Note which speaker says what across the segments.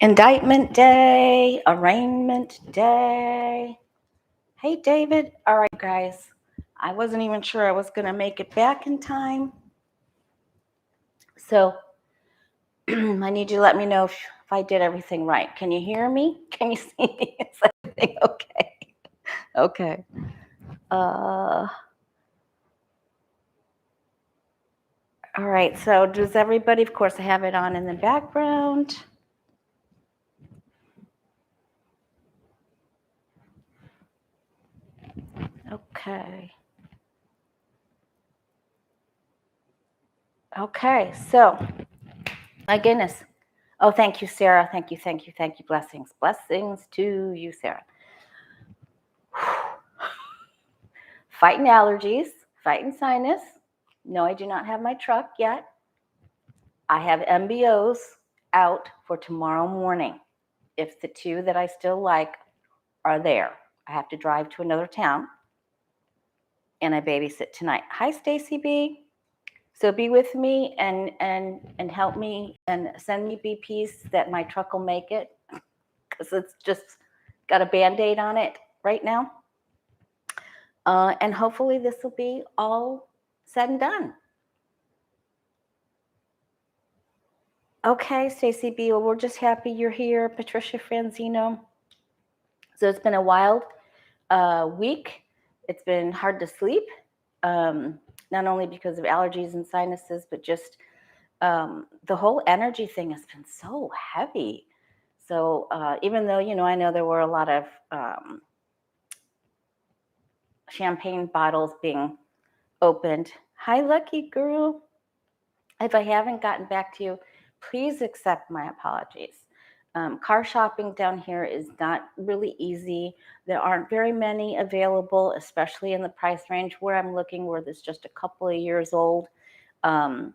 Speaker 1: Indictment day, arraignment day. Hey, David. All right, guys. I wasn't even sure I was going to make it back in time. So I need you to let me know if I did everything right. Can you hear me? Can you see me? Is everything okay? Okay. All right. So does everybody, of course, I have it on in the background. Okay. Okay. So, my goodness. Oh, thank you, Sarah. Thank you. Blessings. Blessings to you, Sarah. Fighting allergies, fighting sinus. No, I do not have my truck yet. I have MBOs out for tomorrow morning. If the two that I still like are there, I have to drive to another town and I babysit tonight. Hi, Stacy B. So be with me and help me and send me BPs that my truck will make it, because it's just got a Band-Aid on it right now. And hopefully this will be all said and done. Okay, Stacy B, well, we're just happy you're here. Patricia Franzino. So it's been a wild week. It's been hard to sleep, not only because of allergies and sinuses, but just the whole energy thing has been so heavy. So even though, I know there were a lot of champagne bottles being opened. Hi, Lucky Girl. If I haven't gotten back to you, please accept my apologies. Car shopping down here is not really easy. There aren't very many available, especially in the price range where I'm looking, where there's just a couple of years old. And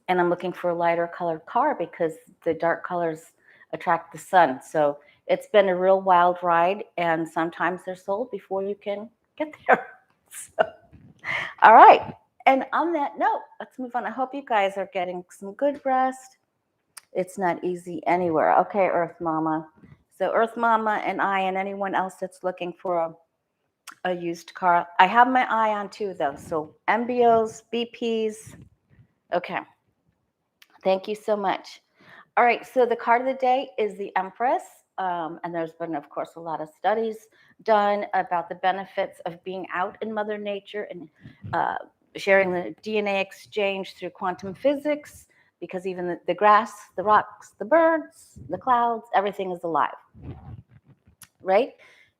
Speaker 1: I'm looking for a lighter colored car because the dark colors attract the sun. So it's been a real wild ride, and sometimes they're sold before you can get there. So, all right. And on that note, let's move on. I hope you guys are getting some good rest. It's not easy anywhere. Okay, Earth Mama. So Earth Mama and I and anyone else that's looking for a used car. I have my eye on two, though. So MBOs, BPs. Okay. Thank you so much. All right, so the card of the day is the Empress. And there's been, of course, a lot of studies done about the benefits of being out in Mother Nature and sharing the DNA exchange through quantum physics, because even the grass, the rocks, the birds, the clouds, everything is alive, right?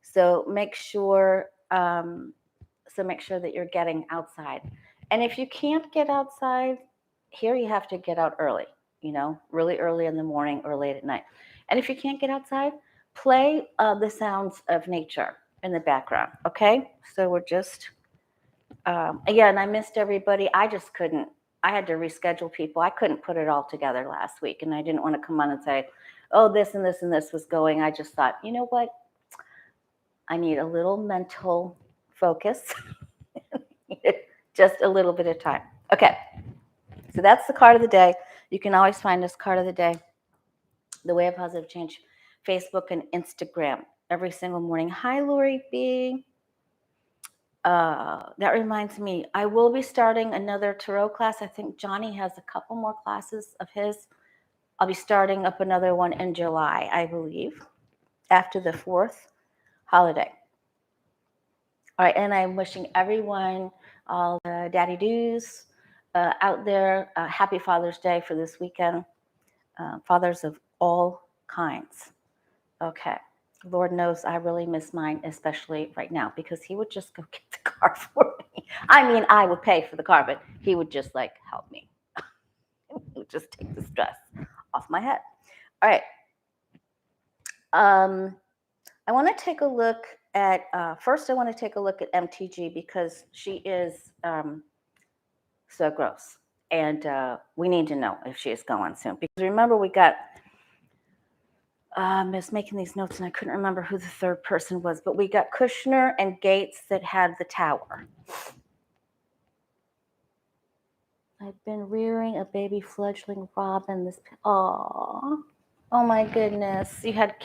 Speaker 1: So make sure that you're getting outside. And if you can't get outside, here you have to get out early, really early in the morning or late at night. And if you can't get outside, play the sounds of nature in the background, okay? So we're just, again, I missed everybody. I just couldn't. I had to reschedule people. I couldn't put it all together last week, and I didn't want to come on and say, oh, this and this and this was going. I just thought, you know what? I need a little mental focus. Just a little bit of time. Okay, so that's the card of the day. You can always find this card of the day, The Way of Positive Change, Facebook and Instagram every single morning. Hi, Lori B. That reminds me, I will be starting another tarot class. I think Johnny has a couple more classes of his. I'll be starting up another one in July, I believe, after the 4th holiday. All right, and I'm wishing everyone, all the daddy doos out there, happy Father's Day for this weekend. Fathers of all kinds. Okay. Lord knows I really miss mine, especially right now, because he would just go get the car for me. I mean, I would pay for the car, but he would just help me. He would just take the stress off my head. All right. I want to take a look at, first I want to take a look at MTG, because she is so gross. And we need to know if she is going soon. Because remember, we got, I was making these notes and I couldn't remember who the third person was, but we got Kushner and Gates that had the tower. I've been rearing a baby fledgling robin. Aww. Oh my goodness. You had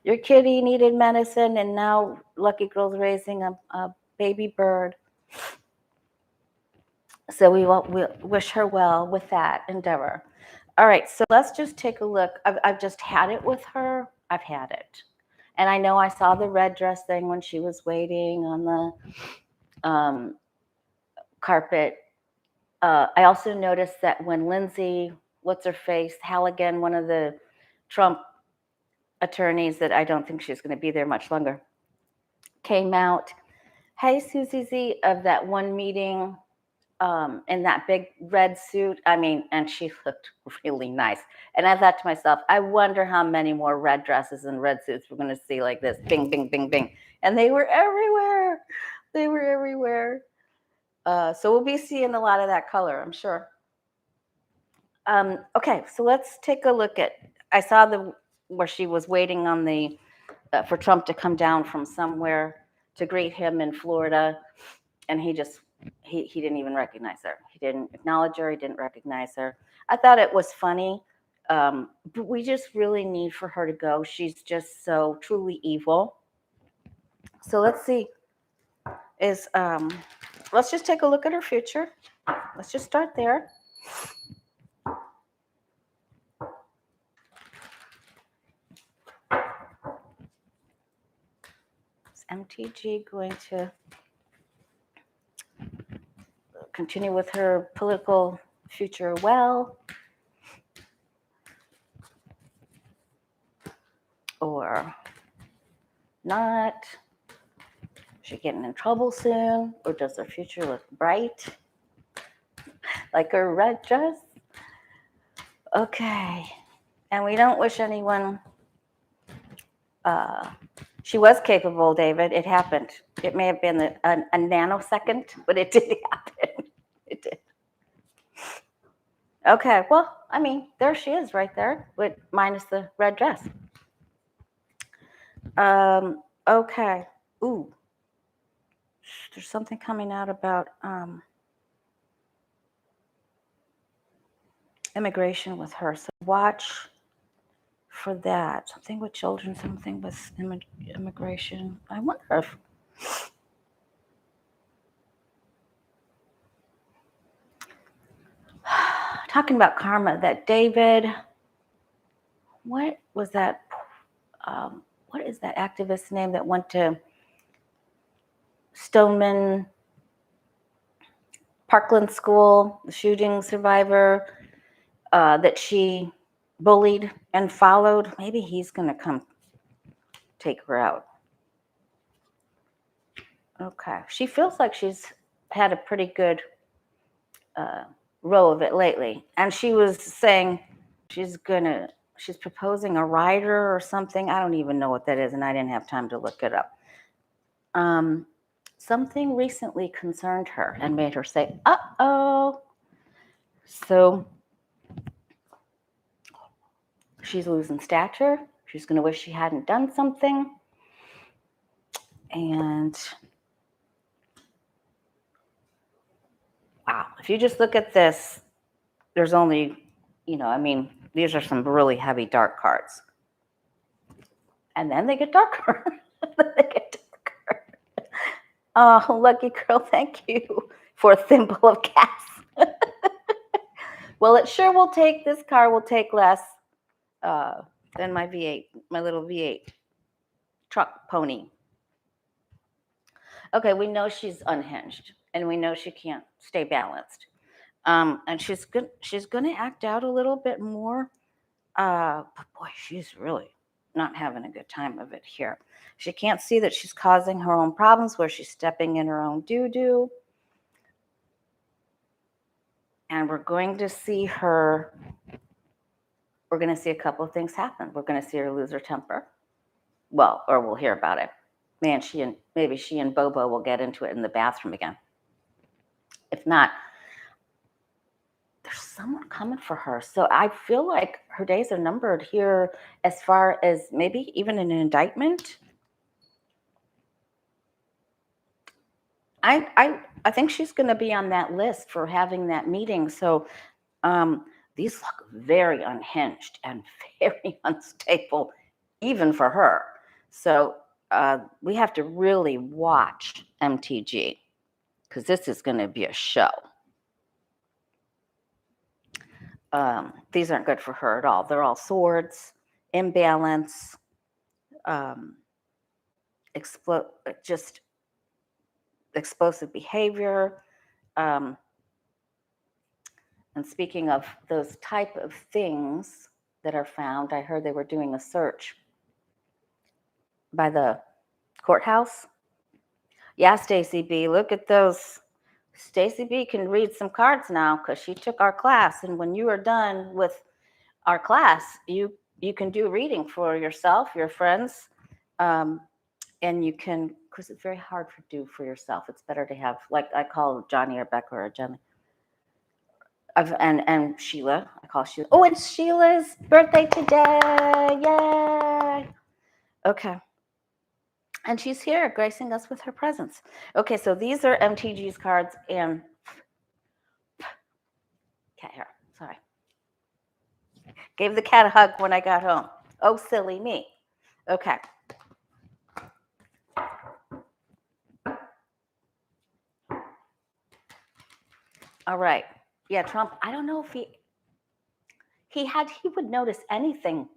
Speaker 1: your kitty needed medicine, and now Lucky Girl's raising a baby bird. So we wish her well with that endeavor. All right, so let's just take a look. I've just had it with her. I've had it. And I know I saw the red dress thing when she was waiting on the carpet. I also noticed that when Lindsay, what's her face, Halligan, one of the Trump attorneys that I don't think she's going to be there much longer, came out, hey, Susie Z, of that one meeting in that big red suit. I mean, and she looked really nice. And I thought to myself, I wonder how many more red dresses and red suits we're going to see like this. Bing, bing, bing, bing. And they were everywhere. They were everywhere. So we'll be seeing a lot of that color, I'm sure. Okay, so let's take a look at, I saw where she was waiting on for Trump to come down from somewhere to greet him in Florida. And he didn't even recognize her. He didn't acknowledge her. He didn't recognize her. I thought it was funny, but we just really need for her to go. She's just so truly evil. So let's see. Let's just take a look at her future. Let's just start there. Is MTG going to continue with her political future well? Or not? Is she getting in trouble soon? Or does her future look bright? Like her red dress? Okay. And we don't wish anyone, she was capable, David. It happened. It may have been a nanosecond, but it did happen. It did. Okay, well, I mean, there she is right there, with minus the red dress. Okay. Ooh. There's something coming out about immigration with her. So watch for that. Something with children, something with immigration. I wonder if talking about karma, that David, what was that? What is that activist's name that went to Stoneman Parkland School, the shooting survivor that she bullied and followed? Maybe he's going to come take her out. Okay. She feels like she's had a pretty good row of it lately. And she was saying she's proposing a rider or something. I don't even know what that is, and I didn't have time to look it up. Something recently concerned her and made her say, uh-oh. So she's losing stature. She's going to wish she hadn't done something. And wow, if you just look at this, there's only, these are some really heavy dark cards. And then they get darker. Oh, lucky girl, thank you for a thimble of gas. Well, it sure will take, this car will take less than my V8, my little V8 truck pony. Okay, we know she's unhinged, and we know she can't stay balanced. And she's going to act out a little bit more. But boy, she's really not having a good time of it here. She can't see that she's causing her own problems where she's stepping in her own doo-doo. And we're going to see a couple of things happen. We're going to see her lose her temper. Well, or we'll hear about it. Man, maybe she and Bobo will get into it in the bathroom again. If not, there's someone coming for her. So I feel like her days are numbered here as far as maybe even an indictment. I think she's going to be on that list for having that meeting. So these look very unhinged and very unstable, even for her. So we have to really watch MTG, because this is going to be a show. These aren't good for her at all. They're all swords, imbalance, just explosive behavior. And speaking of those type of things that are found, I heard they were doing a search by the courthouse. Yeah, Stacy B, look at those. Stacy B can read some cards now because she took our class. And when you are done with our class, you can do reading for yourself, your friends, and you can, because it's very hard to do for yourself. It's better to have, like I call Johnny or Becca or Jenny. And Sheila, I call Sheila. Oh, it's Sheila's birthday today. Yay. Okay. And she's here gracing us with her presence. Okay, so these are MTG's cards and cat hair. Sorry. Gave the cat a hug when I got home. Oh, silly me. Okay. All right. Yeah, Trump, I don't know if he would notice anything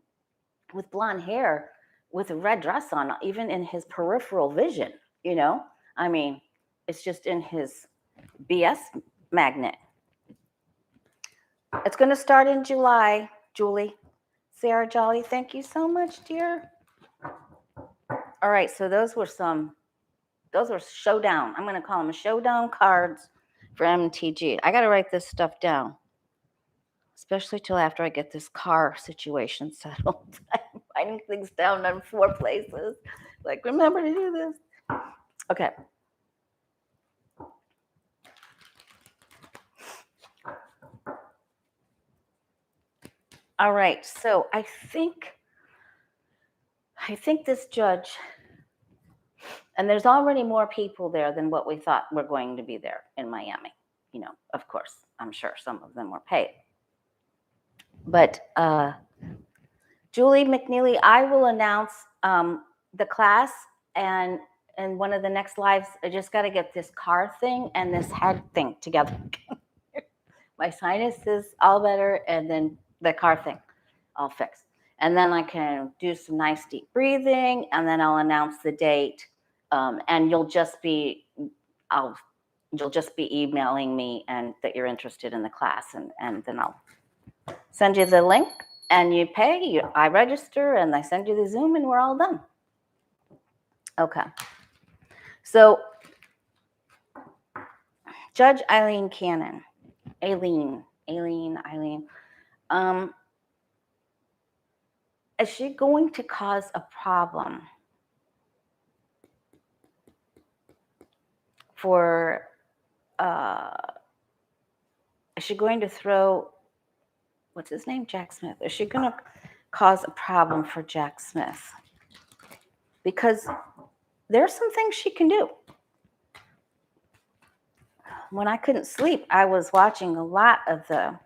Speaker 1: with blonde hair with a red dress on, even in his peripheral vision, you know? I mean, it's just in his BS magnet. It's going to start in July, Julie. Sarah Jolly, thank you so much, dear. All right, so those were showdown. I'm going to call them showdown cards for MTG. I got to write this stuff down, especially till after I get this car situation settled. I'm writing things down in 4 places. Like, remember to do this. Okay. All right, so I think this judge, and there's already more people there than what we thought were going to be there in Miami. You know, of course, I'm sure some of them were paid. But Julie McNeely, I will announce the class, and in one of the next lives, I just got to get this car thing and this head thing together. My sinus is all better, and then the car thing all fixed. And then I can do some nice deep breathing, and then I'll announce the date. And you'll just be emailing me and that you're interested in the class, and then I'll send you the link, and you pay. I register, and I send you the Zoom, and we're all done. Okay. So, Judge Aileen Cannon, Aileen. Is she going to cause a problem for, is she going to throw, what's his name, Jack Smith? Is she going to cause a problem for Jack Smith? Because there's some things she can do. When I couldn't sleep, I was watching a lot of the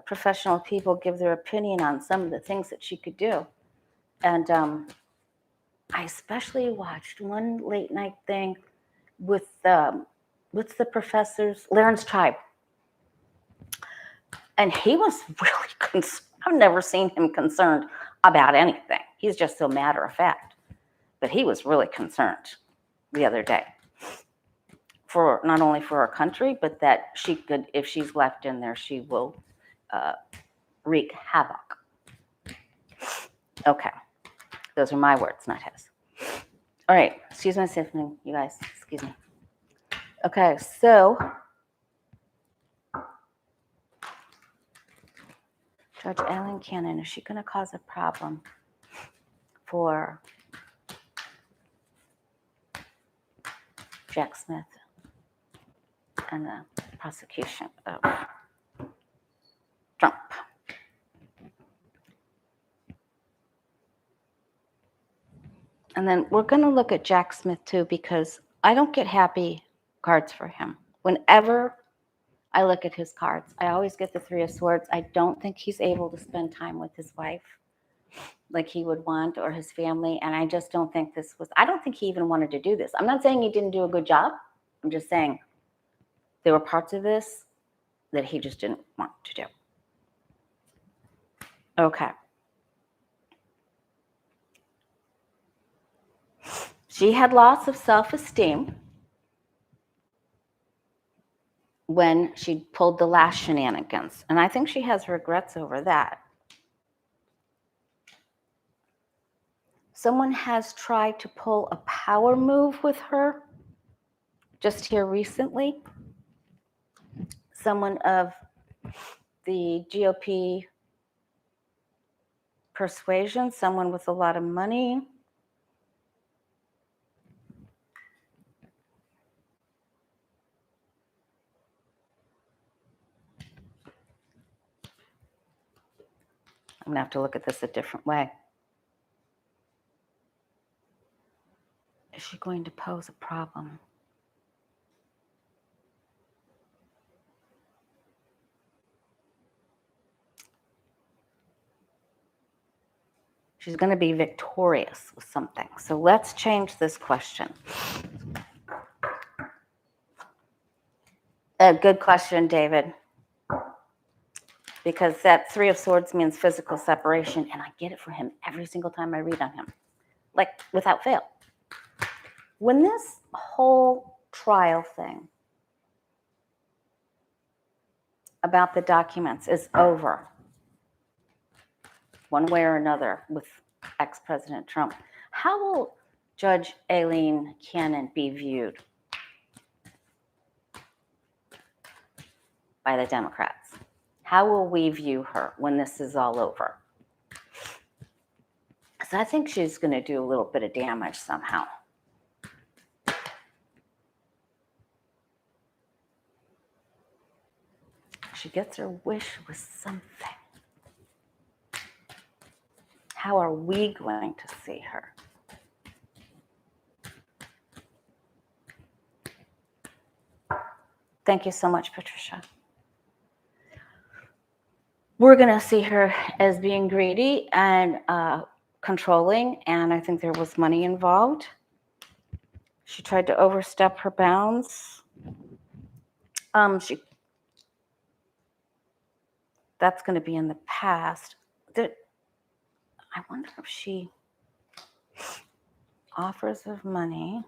Speaker 1: professional people give their opinion on some of the things that she could do. And I especially watched one late night thing with the professors, Lawrence Tribe. And he was really concerned. I've never seen him concerned about anything. He's just so matter of fact. But he was really concerned the other day. For not only for our country, but that she could, if she's left in there, she will wreak havoc. Okay. Those are my words, not his. All right. Excuse my sniffling, you guys. Excuse me. Okay. So, Judge Aileen Cannon, is she going to cause a problem for Jack Smith and the prosecution of Trump? And then we're going to look at Jack Smith too, because I don't get happy cards for him. Whenever I look at his cards. I always get the Three of Swords. I don't think he's able to spend time with his wife like he would want, or his family. And I just don't think I don't think he even wanted to do this. I'm not saying he didn't do a good job. I'm just saying there were parts of this that he just didn't want to do. Okay. She had loss of self-esteem when she pulled the last shenanigans. And I think she has regrets over that. Someone has tried to pull a power move with her just here recently. Someone of the GOP persuasion, someone with a lot of money. I'm going to have to look at this a different way. Is she going to pose a problem? She's going to be victorious with something. So let's change this question. A good question, David. Because that Three of Swords means physical separation, and I get it for him every single time I read on him, like without fail. When this whole trial thing about the documents is over, one way or another, with ex-President Trump, how will Judge Aileen Cannon be viewed by the Democrats? How will we view her when this is all over? So I think she's going to do a little bit of damage somehow. She gets her wish with something. How are we going to see her? Thank you so much, Patricia. We're going to see her as being greedy and controlling, and I think there was money involved. She tried to overstep her bounds. That's going to be in the past. I wonder if she offers of money.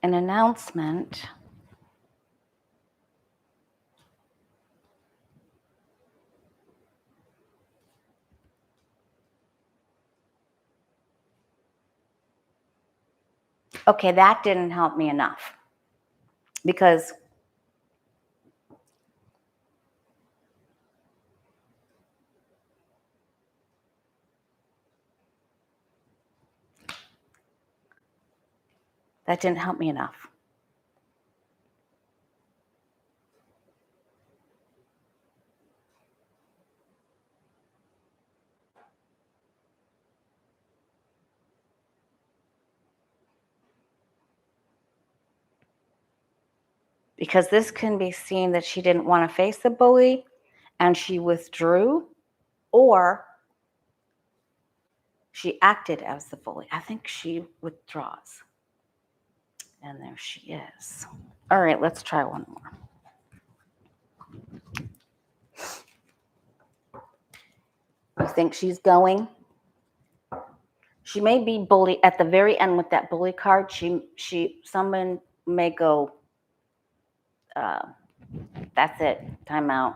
Speaker 1: An announcement. Okay, that didn't help me enough, because that didn't help me enough. Because this can be seen that she didn't want to face the bully and she withdrew, or she acted as the bully. I think she withdraws. And there she is. All right, let's try one more. You think she's going? She may be bullied at the very end with that bully card. Someone may go, that's it, time out.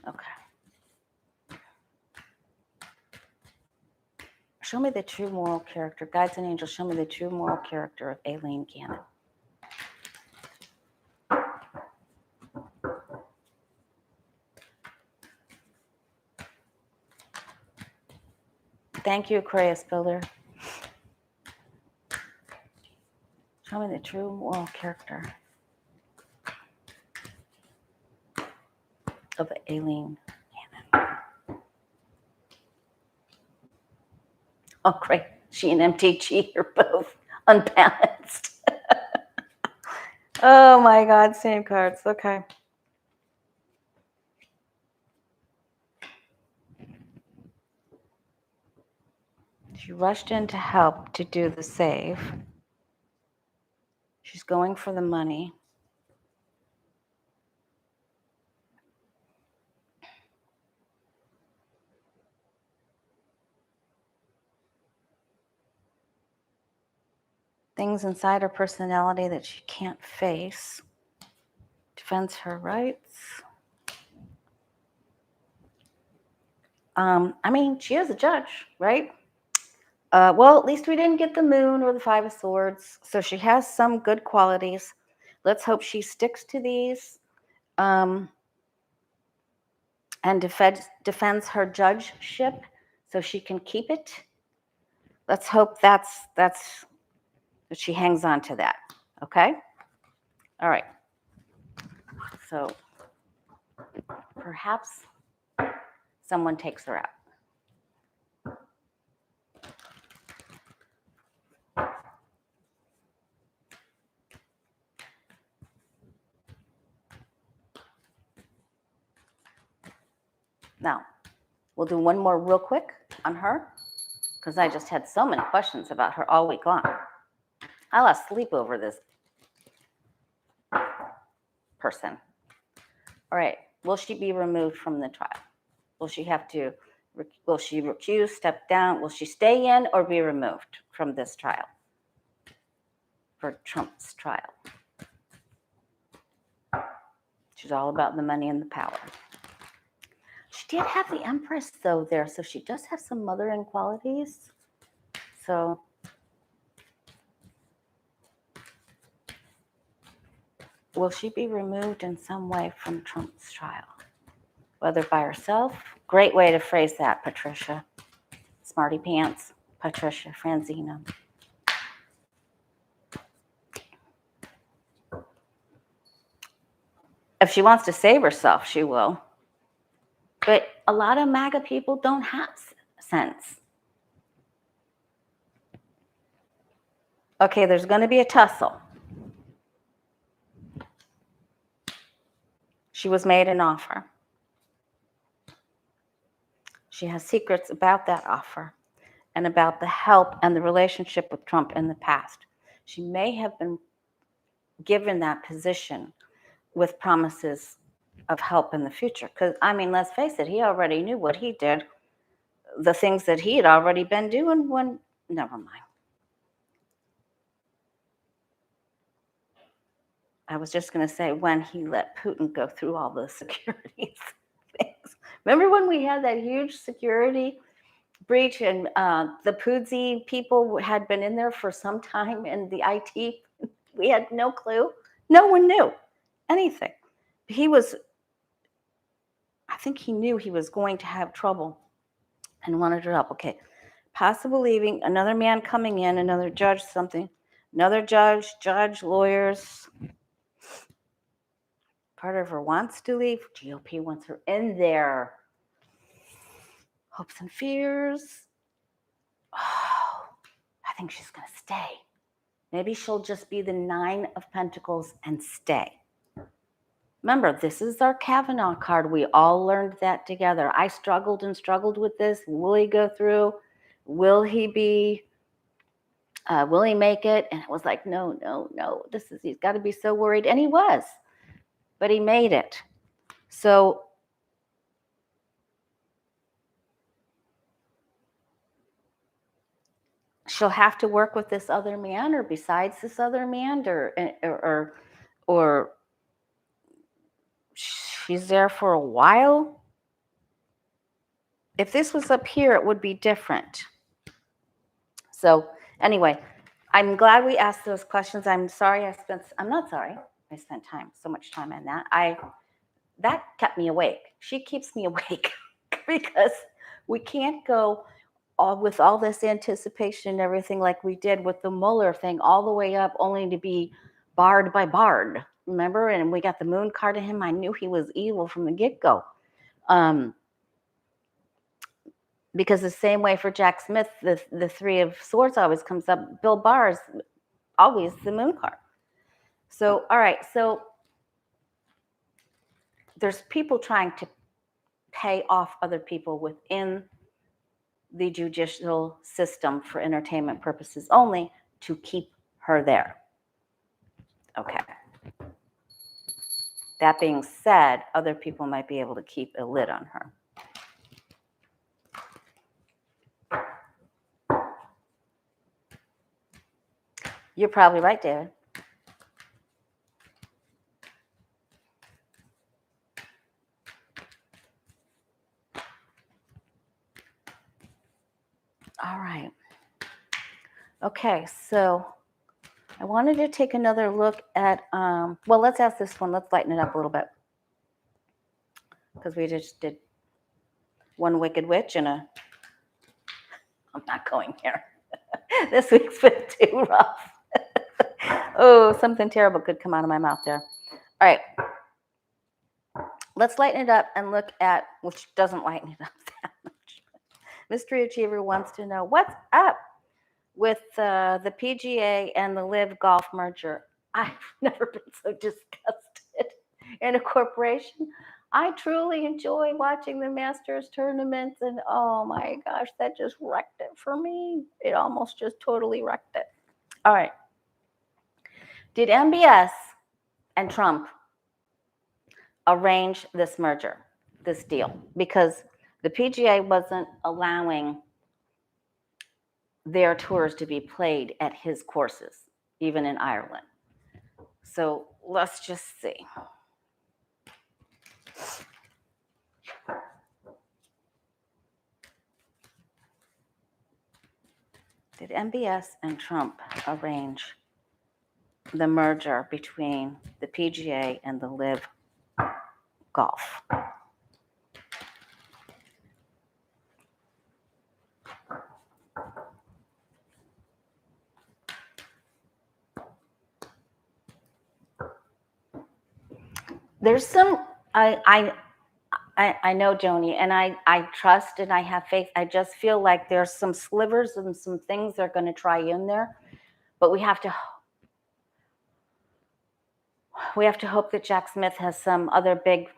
Speaker 1: Okay. Show me the true moral character. Guides and angels, show me the true moral character of Aileen Cannon. Thank you, Aquarius Builder. Show me the true moral character of Aileen Cannon. Oh, great. She and MTG are both unbalanced. Oh my God, same cards. Okay. She rushed in to help to do the save. She's going for the money. Things inside her personality that she can't face. Defends her rights. I mean, she is a judge, right? Well, at least we didn't get the moon or the 5 of swords. So she has some good qualities. Let's hope she sticks to these and defends her judgeship so she can keep it. Let's hope that she hangs on to that. Okay? All right. So perhaps someone takes her out. Now, we'll do one more real quick on her because I just had so many questions about her all week long. I lost sleep over this person. All right. Will she be removed from the trial? Will she recuse, step down? Will she stay in or be removed from this trial? For Trump's trial. She's all about the money and the power. She did have the Empress, though, there, so she does have some mothering qualities. So, will she be removed in some way from Trump's trial? Whether by herself? Great way to phrase that, Patricia. Smarty pants, Patricia Franzino. If she wants to save herself, she will. But a lot of MAGA people don't have sense. Okay, there's going to be a tussle. She was made an offer. She has secrets about that offer and about the help and the relationship with Trump in the past. She may have been given that position with promises of help in the future. Because, I mean, let's face it, he already knew what he did, the things that he had already been doing when, never mind. I was just going to say when he let Putin go through all the security things. Remember when we had that huge security breach and the Pudzi people had been in there for some time and the IT, we had no clue. No one knew anything. I think he knew he was going to have trouble and wanted her help. Okay, possible leaving, another man coming in, another judge, something, another judge, lawyers. Part of her wants to leave. GOP wants her in there. Hopes and fears. Oh, I think she's going to stay. Maybe she'll just be the 9 of Pentacles and stay. Remember, this is our Kavanaugh card. We all learned that together. I struggled and struggled with this. Will he go through? Will he make it? And it was like, no. He's got to be so worried. And he was, but he made it. So she'll have to work with this other man or besides this other man or she's there for a while. If this was up here, it would be different. So anyway, I'm glad we asked those questions. I'm not sorry I spent so much time on that. That kept me awake. She keeps me awake because we can't go with all this anticipation and everything like we did with the Mueller thing all the way up only to be barred by Bard. Remember? And we got the moon card to him. I knew he was evil from the get-go. Because the same way for Jack Smith, the Three of Swords always comes up. Bill Barr is always the Moon card. So, all right, so there's people trying to pay off other people within the judicial system for entertainment purposes only to keep her there. Okay. That being said, other people might be able to keep a lid on her. You're probably right, David. All right. Okay, so I wanted to take another look at, well, let's ask this one. Let's lighten it up a little bit. Because we just did one wicked witch and I'm not going here. This week's been too rough. Oh, something terrible could come out of my mouth there. All right. Let's lighten it up and look at, which doesn't lighten it up that much. Mystery Achiever wants to know what's up with the PGA and the Live Golf merger. I've never been so disgusted in a corporation. I truly enjoy watching the Masters tournaments, and oh my gosh, that just wrecked it for me. It almost just totally wrecked it. All right. Did MBS and Trump arrange this merger, this deal? Because the PGA wasn't allowing their tours to be played at his courses, even in Ireland. So let's just see. Did MBS and Trump arrange the merger between the PGA and the Live Golf? There's some, I know, Joni, and I trust and I have faith. I just feel like there's some slivers and some things they're going to try in there, but we have to hope that Jack Smith has some other big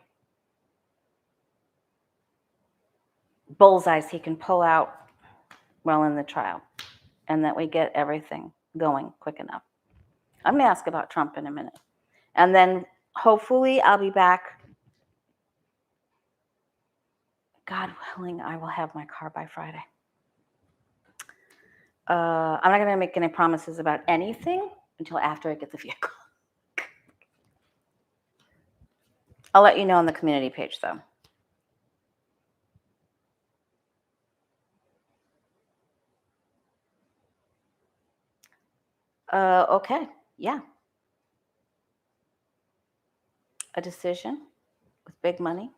Speaker 1: bullseyes he can pull out while in the trial, and that we get everything going quick enough. I'm going to ask about Trump in a minute, and then hopefully I'll be back. God willing, I will have my car by Friday. I'm not going to make any promises about anything until after I get the vehicle. I'll let you know on the community page, though. Okay, yeah. A decision with big money,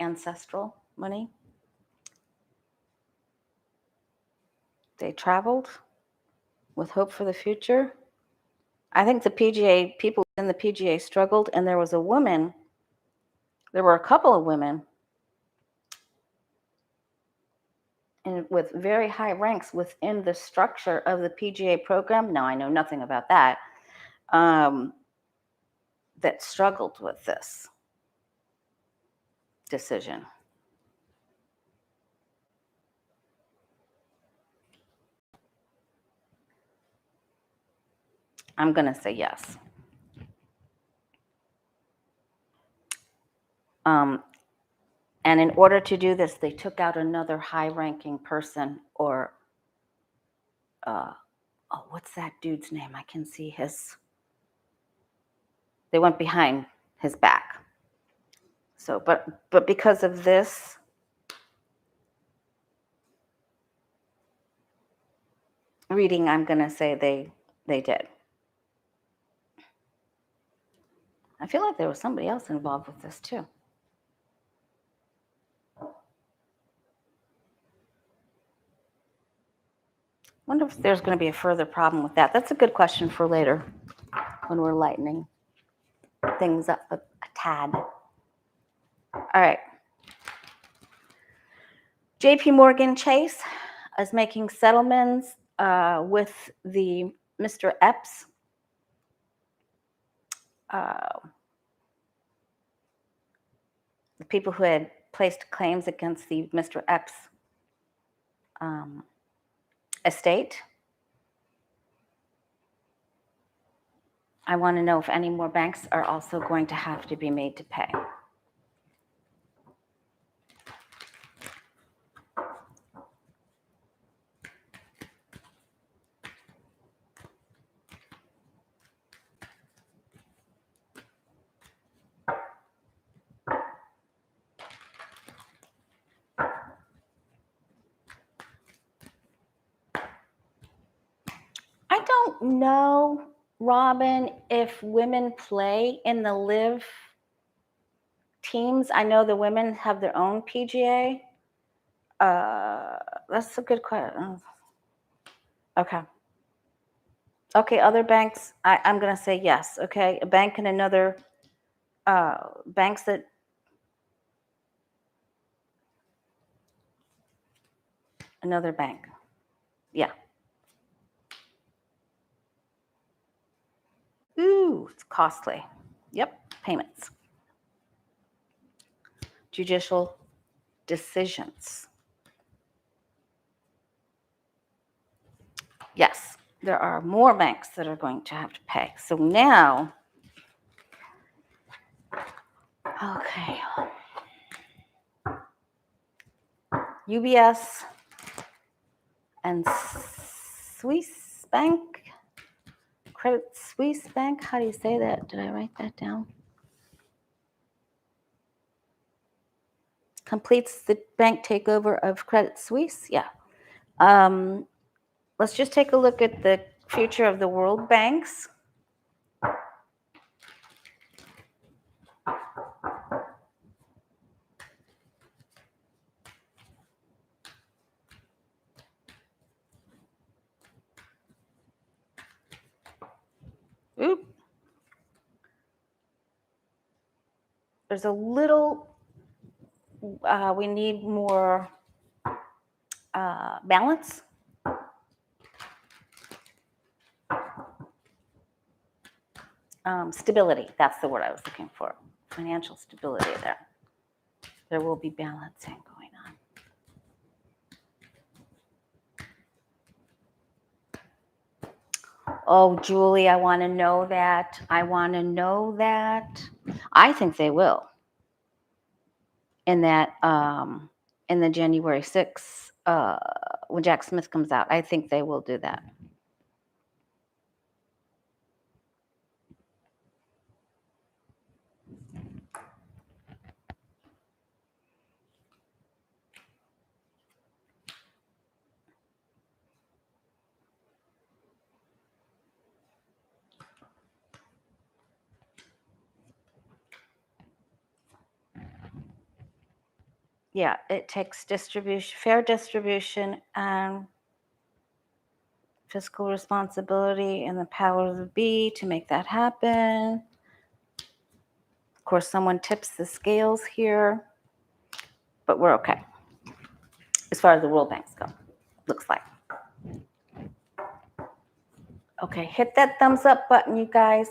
Speaker 1: ancestral money. They traveled with hope for the future. I think the PGA, people in the PGA struggled, and there was a woman, there were a couple of women with very high ranks within the structure of the PGA program. Now, I know nothing about that, that struggled with this decision. I'm going to say yes. And in order to do this, they took out another high-ranking person, or what's that dude's name? I can see his. They went behind his back. So, but because of this, reading, I'm going to say they did. I feel like there was somebody else involved with this too. Wonder if there's going to be a further problem with that. That's a good question for later when we're lightening things up a tad. All right. JP Morgan Chase is making settlements with the Mr. Epps. The people who had placed claims against the Mr. Epps estate. I want to know if any more banks are also going to have to be made to pay. I don't know, Robin, if women play in the live teams. I know the women have their own PGA. That's a good question. Okay. Okay, other banks, I'm going to say yes. Okay, a bank and another, banks that, another bank. Yeah. Ooh, it's costly. Yep, payments. Judicial decisions. Yes, there are more banks that are going to have to pay. So now, okay. UBS and Swiss Bank, Credit Suisse Bank. How do you say that? Did I write that down? Completes the bank takeover of Credit Suisse. Yeah. Let's just take a look at the future of the world banks. Oop. There's a little, we need more balance. Stability, that's the word I was looking for. Financial stability there. There will be balancing going on. Oh, Julie, I want to know that. I want to know that. I think they will. In that, in the January 6th, when Jack Smith comes out, I think they will do that. Yeah, it takes distribution, fair distribution, and fiscal responsibility and the powers of be to make that happen. Of course, someone tips the scales here, but we're okay as far as the world banks go, looks like. Okay, hit that thumbs up button, you guys.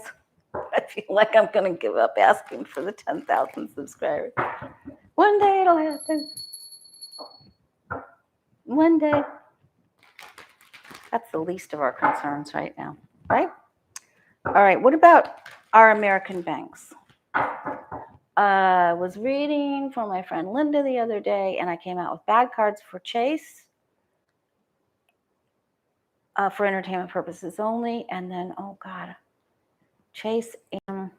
Speaker 1: I feel like I'm going to give up asking for the 10,000 subscribers. One day it'll happen. One day. That's the least of our concerns right now, right? All right, what about our American banks? I was reading for my friend Linda the other day, and I came out with bad cards for Chase for entertainment purposes only. And then, oh God, Chase and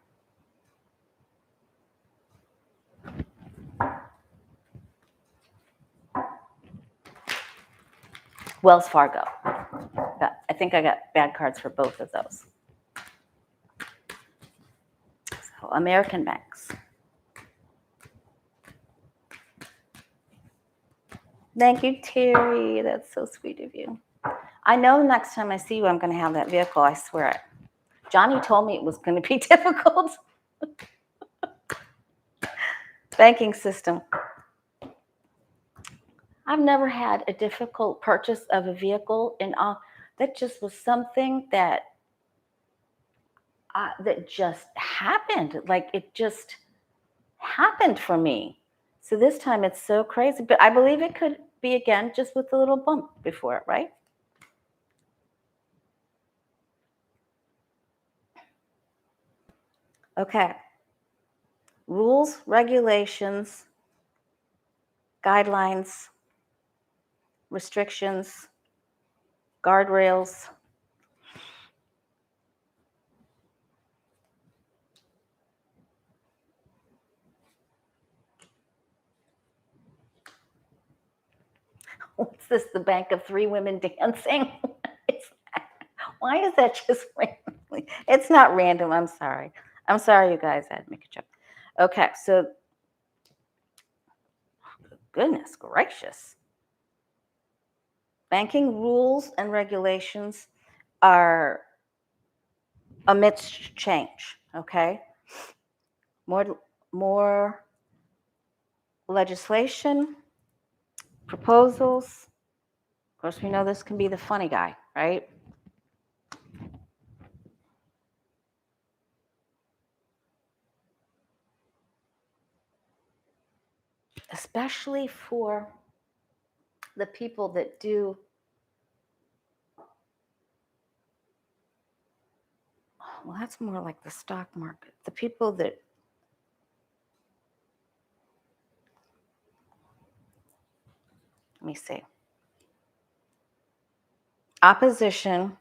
Speaker 1: Wells Fargo. I think I got bad cards for both of those. So American banks. Thank you, Terry. That's so sweet of you. I know next time I see you, I'm going to have that vehicle. I swear it. Johnny told me it was going to be difficult. Banking system. I've never had a difficult purchase of a vehicle, and that just was something that just happened. Like it just happened for me. So this time it's so crazy, but I believe it could be again just with a little bump before it, right? Okay. Rules, regulations, guidelines, restrictions, guardrails. What's this, the bank of three women dancing? Why is that just randomly? It's not random. I'm sorry. I'm sorry, you guys. I had to make a joke. Okay, so goodness gracious. Banking rules and regulations are amidst change, okay? More legislation, proposals. Of course, we know this can be the funny guy, right? Especially for the people that do, well, that's more like the stock market. The people that, let me see, opposition,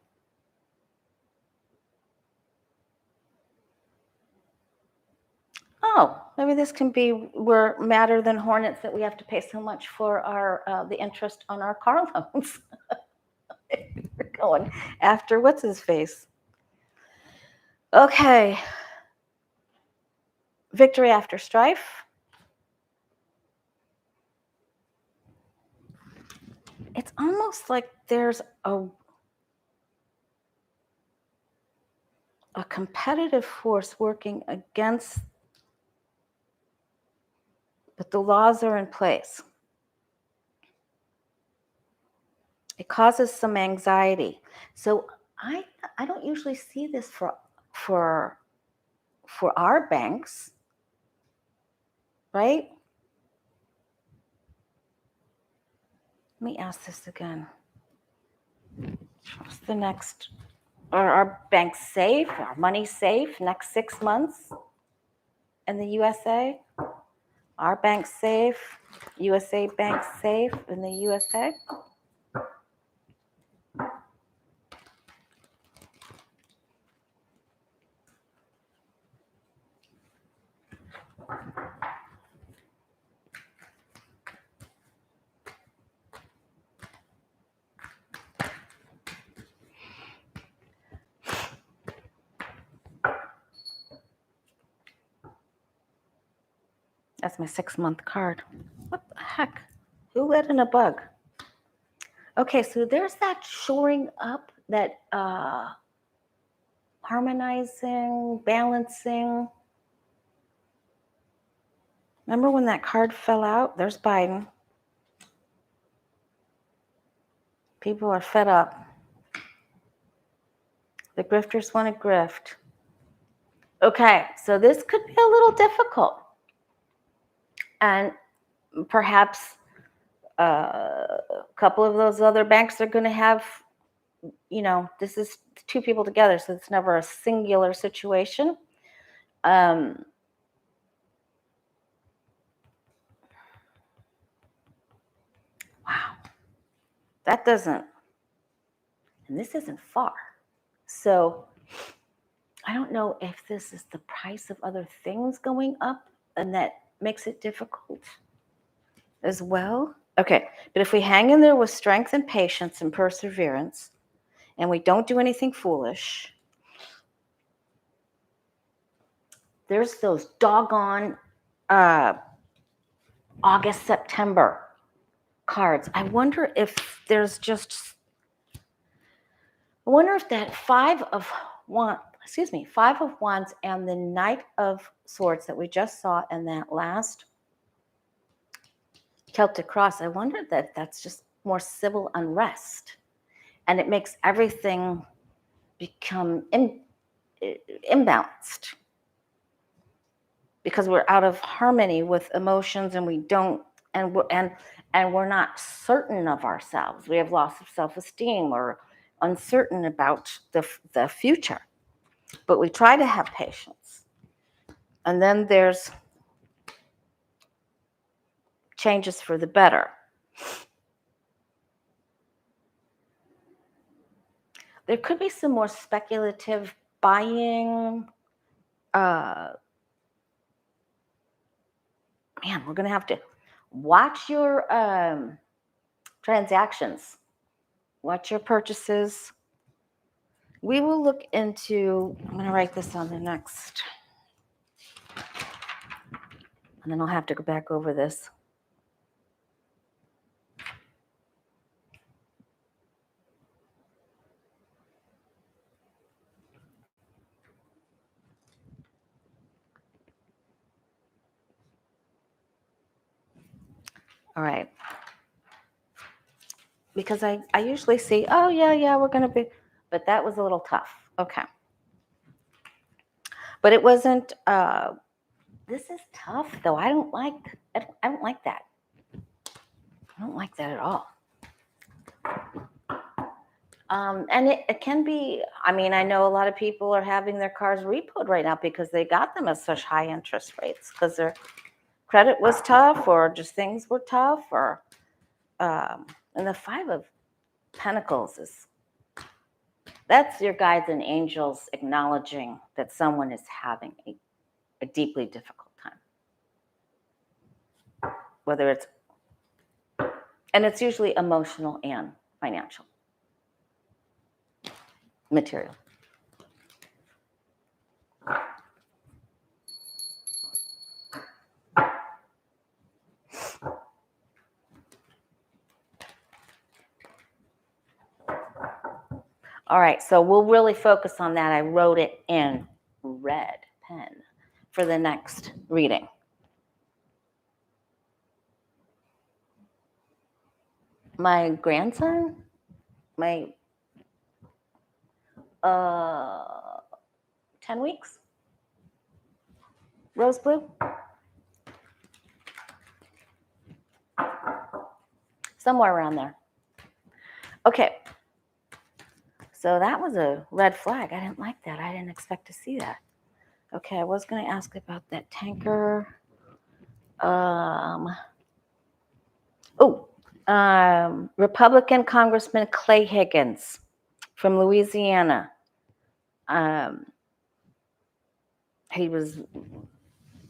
Speaker 1: oh, maybe this can be, we're madder than hornets that we have to pay so much for our the interest on our car loans. We're going after what's his face. Okay. Victory after strife. It's almost like there's a competitive force working against, but the laws are in place. It causes some anxiety. So I don't usually see this for our banks, right? Let me ask this again. What's the next? Are our banks safe? Our money safe next 6 months in the USA? Our banks safe? USA banks safe in the USA? That's my 6-month card. What the heck? Who let in a bug? Okay, so there's that shoring up, that harmonizing, balancing. Remember when that card fell out? There's Biden. People are fed up. The grifters want to grift. Okay, so this could be a little difficult. And perhaps a couple of those other banks are going to have, this is two people together, so it's never a singular situation. Wow. That doesn't, and this isn't far. So I don't know if this is the price of other things going up and that makes it difficult as well. Okay, but if we hang in there with strength and patience and perseverance, and we don't do anything foolish, there's those doggone August, September cards. I wonder if there's just, I wonder if that Five of Wands and the Knight of Swords that we just saw in that last Celtic Cross, I wonder that that's just more civil unrest. And it makes everything become imbalanced because we're out of harmony with emotions, and we don't, and we're not certain of ourselves. We have loss of self-esteem. We're uncertain about the future, but we try to have patience. And then there's changes for the better. There could be some more speculative buying. Man, we're going to have to watch your transactions. Watch your purchases. We will look into, I'm going to write this on the next, and then I'll have to go back over this. All right. Because I usually see, oh, yeah, we're going to be, but that was a little tough. Okay. But it wasn't, this is tough, though. I don't like that. I don't like that at all. And it can be, I mean, I know a lot of people are having their cars repoed right now because they got them at such high interest rates because their credit was tough, or just things were tough, or and the Five of Pentacles that's your guides and angels acknowledging that someone is having a deeply difficult time, whether it's, and it's usually emotional and financial, material. All right, so we'll really focus on that. I wrote it in red pen for the next reading. My grandson, my 10 weeks, rose blue. Somewhere around there. Okay. So that was a red flag. I didn't like that. I didn't expect to see that. Okay, I was going to ask about that tanker. Republican Congressman Clay Higgins from Louisiana. He was,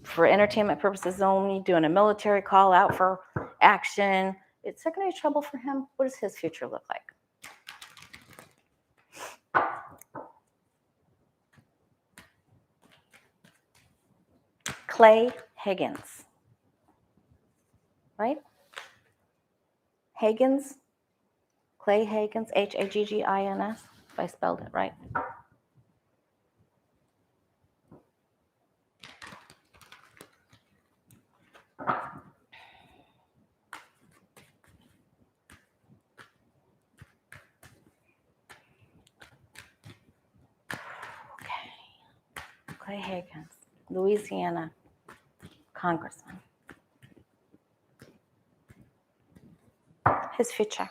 Speaker 1: for entertainment purposes only, doing a military call out for action. Is there going to be trouble for him? What does his future look like? Clay Higgins, right? Higgins, Clay Higgins, Haggins, if I spelled it right. Okay, Clay Higgins, Louisiana congressman. His future.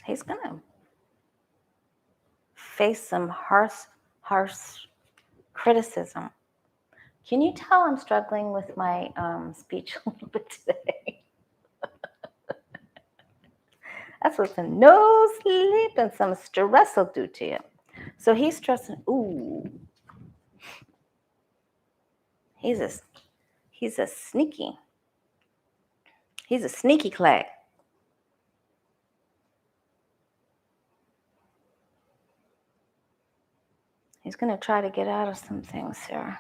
Speaker 1: He's going to face some harsh criticism. Can you tell I'm struggling with my speech a little bit today? That's what the no sleep and some stress will do to you. So he's stressing. Ooh, he's a sneaky. He's a sneaky Clay. He's going to try to get out of some things here.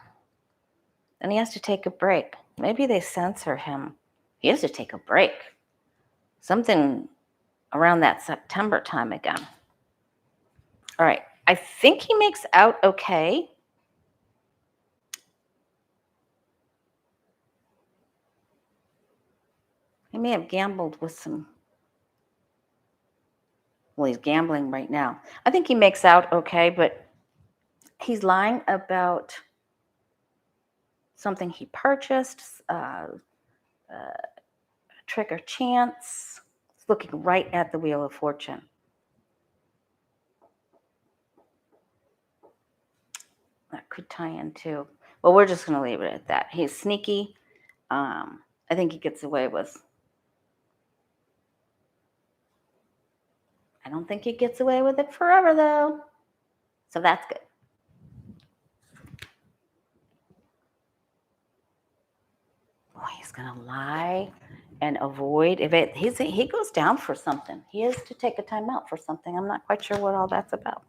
Speaker 1: And he has to take a break. Maybe they censor him. He has to take a break. Something around that September time again. All right. I think he makes out okay. He may have gambled with some. Well, he's gambling right now. I think he makes out okay, but he's lying about something he purchased, trick or chance. He's looking right at the Wheel of Fortune. That could tie into, well, we're just going to leave it at that. He's sneaky. I think he gets away with. I don't think he gets away with it forever, though. So that's good. Boy, he's going to lie and avoid. He goes down for something. He is to take a time out for something. I'm not quite sure what all that's about.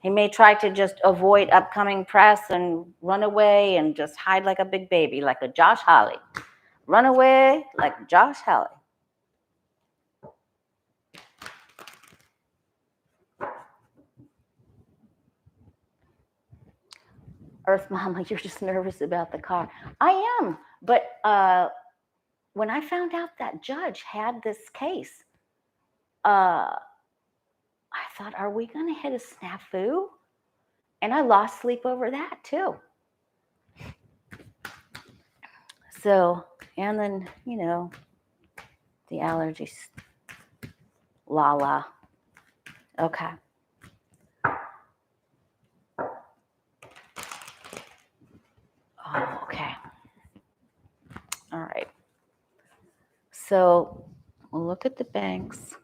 Speaker 1: He may try to just avoid upcoming press and run away and just hide like a big baby, like a Josh Hawley. Run away like Josh Hawley. Earth Mama, you're just nervous about the car. I am, but when I found out that judge had this case, I thought, are we going to hit a snafu? And I lost sleep over that too. So, and then, the allergies. La. Okay. Oh, okay. All right. So we'll look at the banks.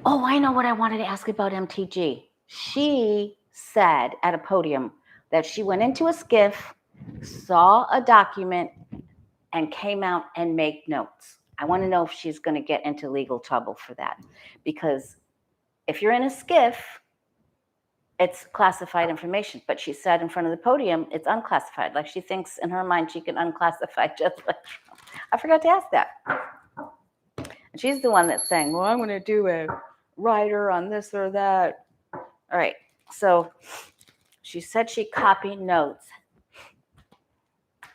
Speaker 1: Oh, I know what I wanted to ask about MTG. She said at a podium that she went into a SCIF, saw a document, and came out and made notes. I want to know if she's going to get into legal trouble for that. Because if you're in a SCIF, it's classified information. But she said in front of the podium, it's unclassified. Like she thinks in her mind she can unclassify just like Trump. I forgot to ask that. And she's the one that's saying, well, I'm going to do a writer on this or that. All right. So she said she copied notes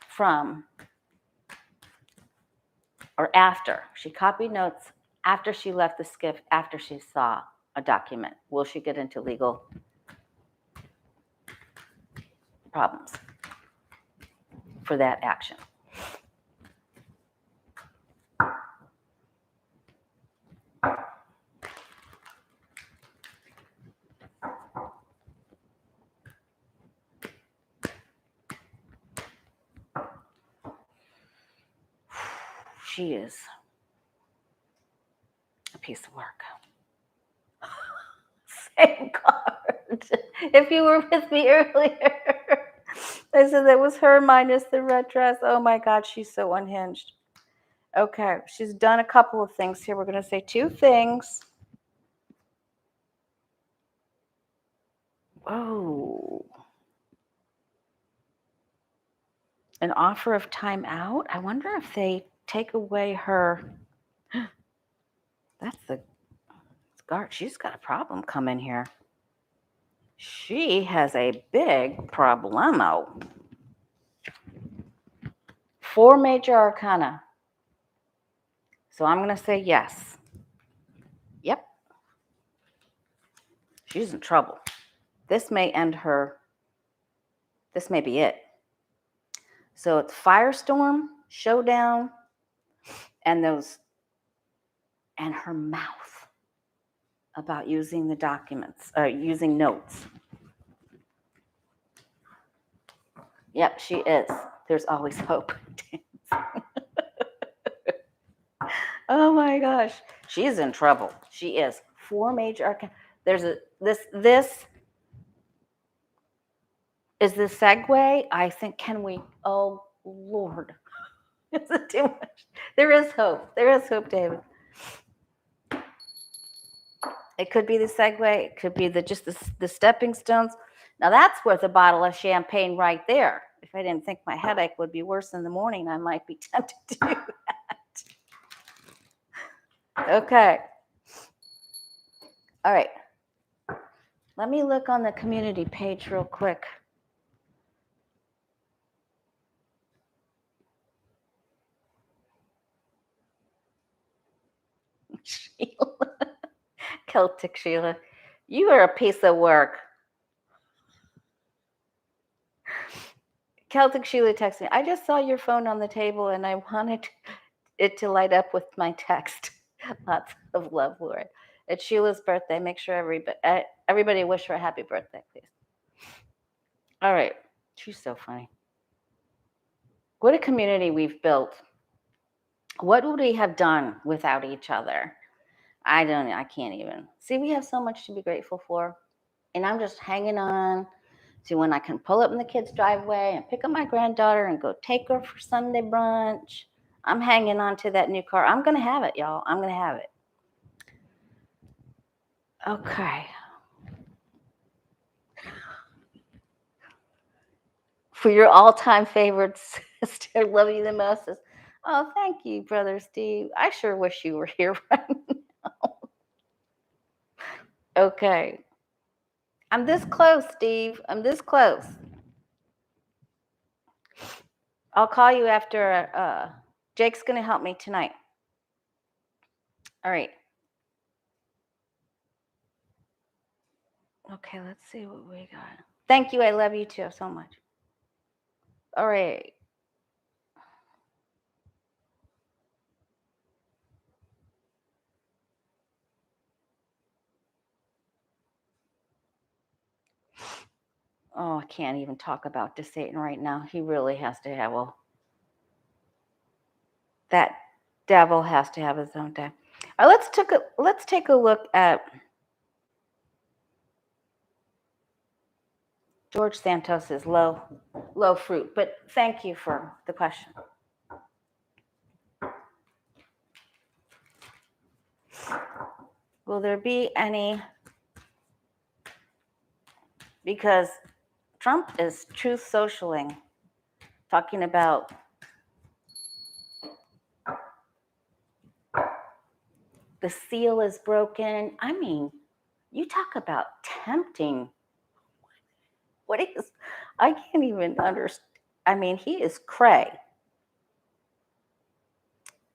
Speaker 1: from, or after. She copied notes after she left the SCIF, after she saw a document. Will she get into legal problems for that action? She is a piece of work. Same card. If you were with me earlier, I said that was her minus the red dress. Oh my God, she's so unhinged. Okay, she's done a couple of things here. We're going to say two things. Whoa. An offer of time out? I wonder if they take away her. That's the guard. She's got a problem coming here. She has a big problemo. 4 major arcana. So I'm going to say yes. Yep. She's in trouble. This may end her. This may be it. So it's Firestorm, Showdown, and her mouth about using the documents, using notes. Yep, she is. There's always hope. Oh my gosh, she's in trouble. She is. 4 major arcana. There's this is the segue. I think, can we? Oh Lord, is it too much? There is hope. There is hope, David. It could be the segue. It could be the stepping stones. Now that's worth a bottle of champagne right there. If I didn't think my headache would be worse in the morning, I might be tempted to do that. Okay. All right. Let me look on the community page real quick. Sheila. Celtic Sheila. You are a piece of work. Celtic Sheila texted me. I just saw your phone on the table and I wanted it to light up with my text. Lots of love, Laura. It's Sheila's birthday. Make sure everybody wish her a happy birthday, please. All right. She's so funny. What a community we've built. What would we have done without each other? I can't even. See, we have so much to be grateful for. And I'm just hanging on to when I can pull up in the kids' driveway and pick up my granddaughter and go take her for Sunday brunch. I'm hanging on to that new car. I'm going to have it, y'all. I'm going to have it. Okay. For your all-time favorite sister, love you the most. Oh, thank you, Brother Steve. I sure wish you were here right now. Okay. I'm this close, Steve. I'm this close. I'll call you after. Jake's going to help me tonight. All right. Okay, let's see what we got. Thank you. I love you too so much. All right. Oh, I can't even talk about DeSatan right now. He really has to have that devil has to have his own day. All right, let's take a look at George Santos's low fruit. But thank you for the question. Will there be any? Because Trump is truth socialing, talking about the seal is broken. I mean, you talk about tempting. What is? I can't even understand. I mean, he is cray.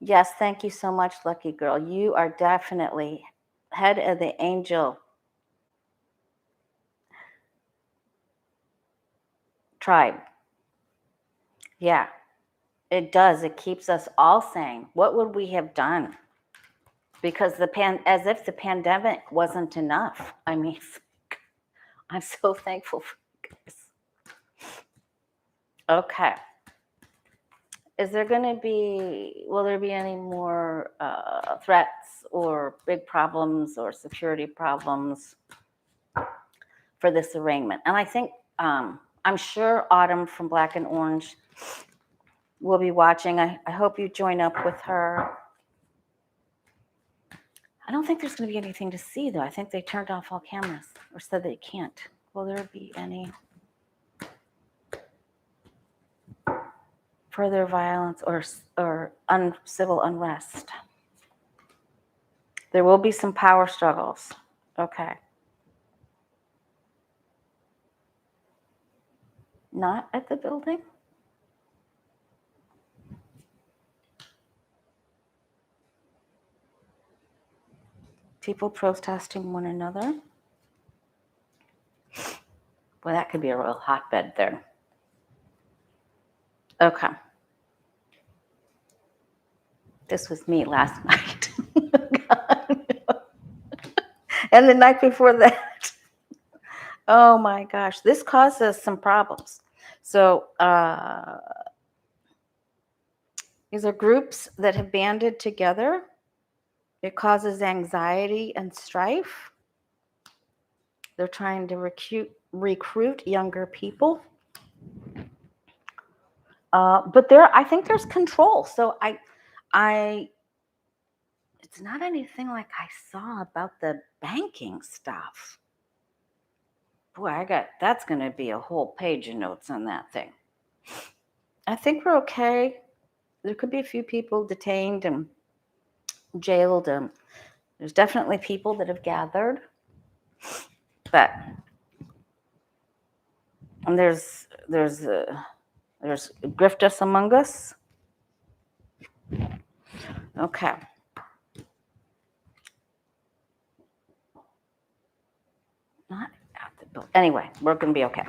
Speaker 1: Yes, thank you so much, Lucky Girl. You are definitely head of the angel tribe. Yeah, it does. It keeps us all sane. What would we have done? Because as if the pandemic wasn't enough. I mean, I'm so thankful for you guys. Okay. Will there be any more threats or big problems or security problems for this arraignment? And I think, I'm sure Autumn from Black and Orange will be watching. I hope you join up with her. I don't think there's going to be anything to see, though. I think they turned off all cameras or said they can't. Will there be any further violence or civil unrest? There will be some power struggles. Okay. Not at the building? People protesting one another? Well, that could be a real hotbed there. Okay. This was me last night. And the night before that. Oh my gosh, this causes some problems. So these are groups that have banded together. It causes anxiety and strife. They're trying to recruit younger people. But I think there's control. So it's not anything like I saw about the banking stuff. Boy, that's going to be a whole page of notes on that thing. I think we're okay. There could be a few people detained and jailed. There's definitely people that have gathered, but and there's grifters among us. Okay. Not at the building. Anyway, we're going to be okay.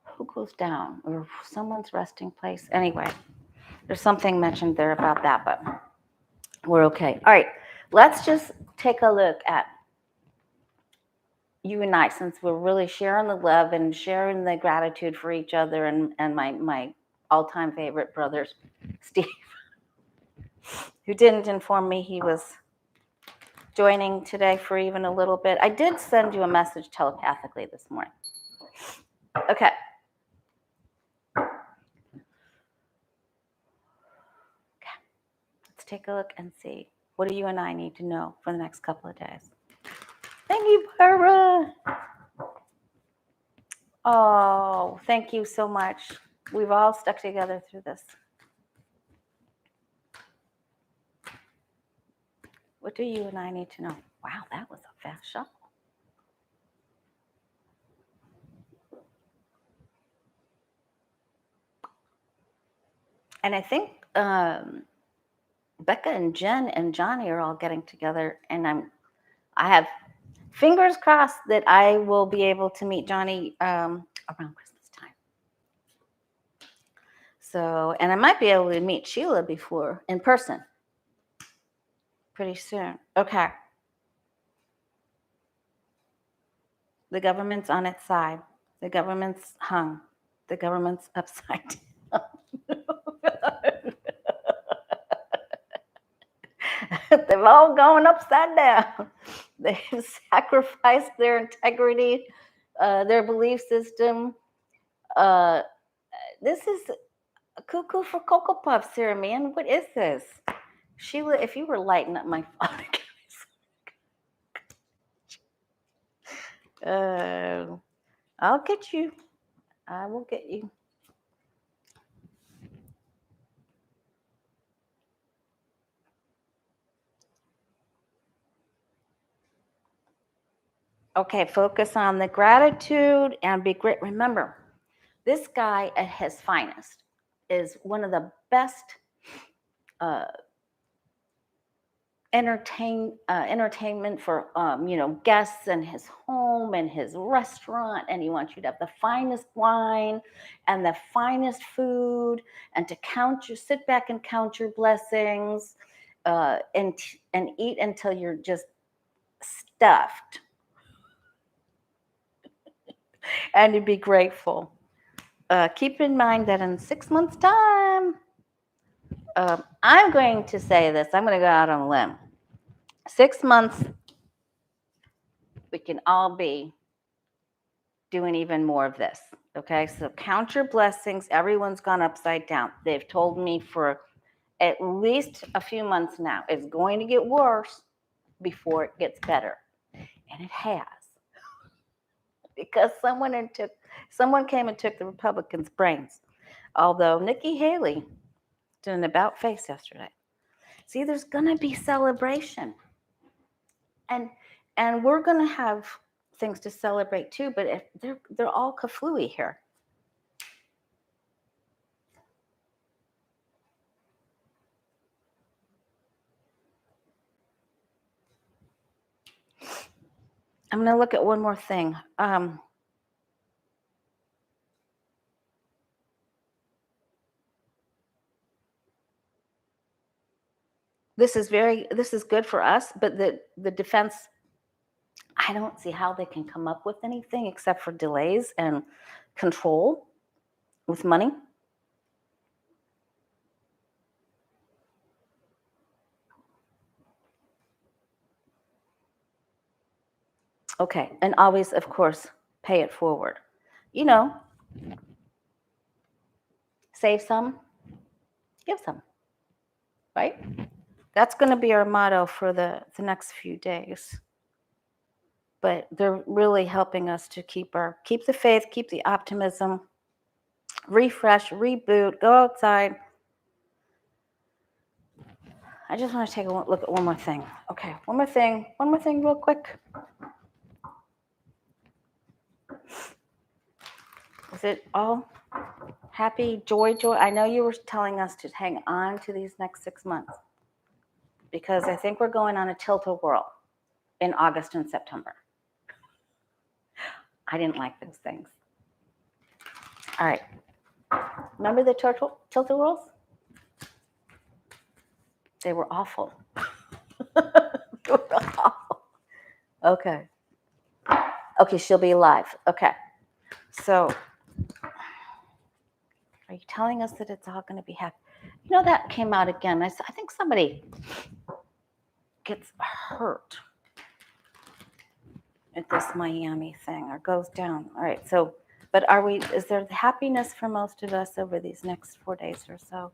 Speaker 1: Who goes down? Or someone's resting place? Anyway, there's something mentioned there about that, but we're okay. All right, let's just take a look at you and I, since we're really sharing the love and sharing the gratitude for each other, and my all-time favorite brothers, Steve, who didn't inform me he was joining today for even a little bit. I did send you a message telepathically this morning. Okay. Let's take a look and see. What do you and I need to know for the next couple of days? Thank you, Barbara. Oh, thank you so much. We've all stuck together through this. What do you and I need to know? Wow, that was a fast shuffle. And I think Becca and Jen and Johnny are all getting together, and I have fingers crossed that I will be able to meet Johnny around Christmas time. So, and I might be able to meet Sheila before in person pretty soon. Okay. The government's on its side. The government's hung. The government's upside down. They've all gone upside down. They've sacrificed their integrity, their belief system. This is a cuckoo for Cocoa Puffs here, man. What is this? Sheila, if you were lighting up my phone, I'll get you. I will get you. Okay, focus on the gratitude and be great. Remember, this guy at his finest is one of the best entertainment for guests in his home and his restaurant, and he wants you to have the finest wine and the finest food, and to sit back and count your blessings, and eat until you're just stuffed, and to be grateful. Keep in mind that in 6 months' time, I'm going to say this. I'm going to go out on a limb. 6 months, we can all be doing even more of this. Okay, so count your blessings. Everyone's gone upside down. They've told me for at least a few months now, it's going to get worse before it gets better. And it has. Because someone came and took the Republicans' brains. Although Nikki Haley did an about face yesterday. See, there's going to be celebration. And we're going to have things to celebrate too, but if they're all kaflooey here. I'm going to look at one more thing. This is good for us, but the defense, I don't see how they can come up with anything except for delays and control with money. Okay, and always, of course, pay it forward. Save some, give some, right? That's going to be our motto for the next few days. But they're really helping us to keep the faith, keep the optimism, refresh, reboot, go outside, I just want to take a look at one more thing. Okay, one more thing real quick. Is it all happy, joy? I know you were telling us to hang on to these next 6 months because I think we're going on a tilt-a-whirl in August and September. I didn't like those things. All right. Remember the tilt-a-whirls? They were awful. They were awful. Okay. Okay, she'll be alive. Okay. So, are you telling us that it's all going to be happy? You know, that came out again. I think somebody gets hurt at this Miami thing or goes down. All right. So, but is there happiness for most of us over these next 4 days or so?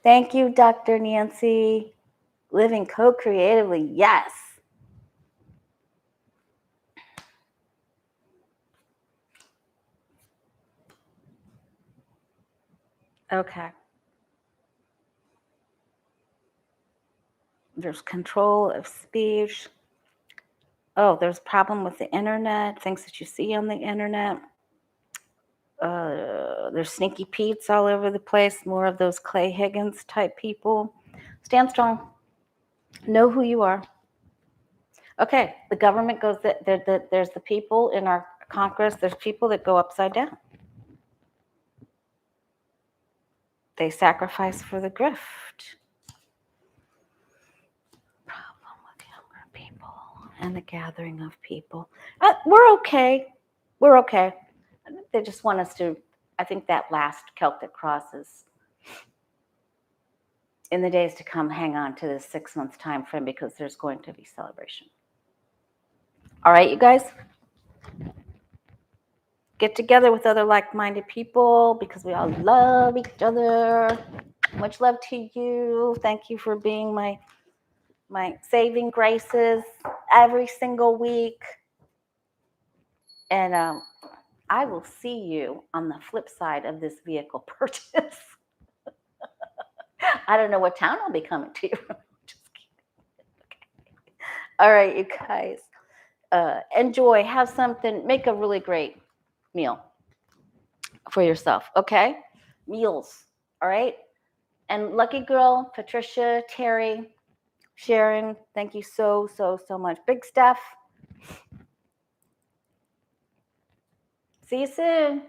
Speaker 1: Thank you, Dr. Nancy. Living co-creatively, yes. Okay. There's control of speech. Oh, there's a problem with the internet, things that you see on the internet. There's sneaky Pete's all over the place, more of those Clay Higgins type people. Stand strong. Know who you are. Okay, the government goes, there's the people in our Congress, there's people that go upside down. They sacrifice for the grift. Problem with younger people and the gathering of people. We're okay. We're okay. They just want us to, I think that last Celtic cross is in the days to come, hang on to this 6 month time frame because there's going to be celebration. All right, you guys, get together with other like-minded people because we all love each other. Much love to you. Thank you for being my saving graces every single week. And I will see you on the flip side of this vehicle purchase. I don't know what town I'll be coming to. Just kidding. Okay. All right, you guys. Enjoy, have something, make a really great meal for yourself, okay? Meals, all right? And lucky girl, Patricia, Terry, Sharon, thank you so much. Big Steph. See you soon.